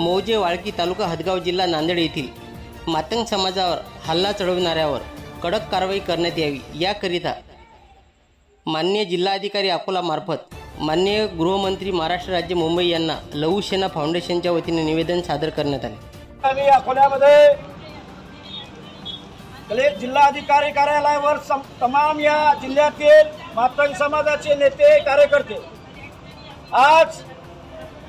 मौजे वाळकी तालुका हदगाव जिल्हा नांदेड येथील मातंग समाजावर हल्ला चढवणाऱ्यावर कडक कारवाई करण्यात यावी याकरिता माननीय जिल्हाधिकारी अकोला मार्फत माननीय गृहमंत्री महाराष्ट्र राज्य मुंबई यांना लहू सेना फाउंडेशनच्या वतीने निवेदन सादर करण्यात आले। आम्ही अकोल्यामध्ये जिल्हाधिकारी कार्यालयावर तमाम या जिल्ह्यातील मातंग समाजाचे नेते कार्यकर्ते आज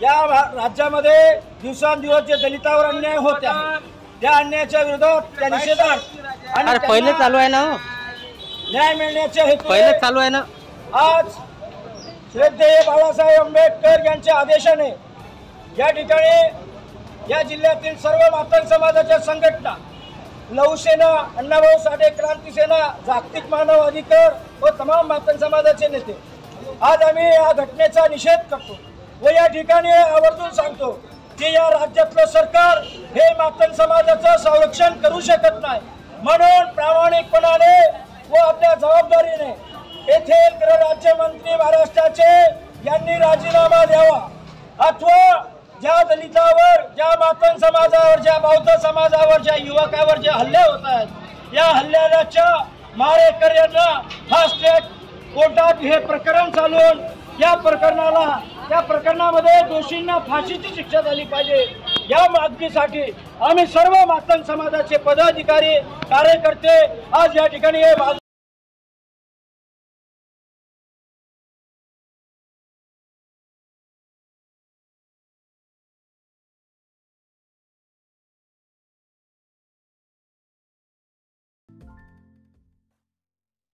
या राज्यामध्ये दिवसांदिवस जे दलितांवर अन्याय होत आहे त्या अन्यायाच्या विरोधात त्या निषेधात आणि पहिले चालू आहे ना न्याय मिळण्याच्या हेतूने पहिले चालू आहे ना आज श्रद्धेय बाळासाहेब आंबेडकर यांच्या आदेशाने या ठिकाणी या जिल्ह्यातील सर्व मातंग समाजाच्या संघटना लहू सेना, अण्णाभाऊ साठे क्रांती सेना, जागतिक मानव अधिकार व तमाम मातंग समाजाचे नेते आज आम्ही या घटनेचा निषेध करतो व या ठिकाणी आवर्जून सांगतो की या राज्यातलं सरकार हे मातंग समाजाचं संरक्षण करू शकत नाही। म्हणून प्रामाणिकपणाने व आपल्या जबाबदारीने येथील गृहराज्यमंत्री महाराष्ट्राचे यांनी राजीनामा द्यावा अथवा ज्या दलितावर, ज्या मातंग समाजावर, ज्या बौद्ध समाजावर, ज्या युवकावर जे हल्ले होत आहेत या हल्ल्याच्या मारेकऱ्यांना फास्ट ट्रॅक कोर्टात हे प्रकरण चालवून या प्रकरणामध्ये दोषींना फाशीची शिक्षा झाली पाहिजे या मागणीसाठी आम्ही सर्व मातंग समाजाचे पदाधिकारी कार्यकर्ते आज या ठिकाणी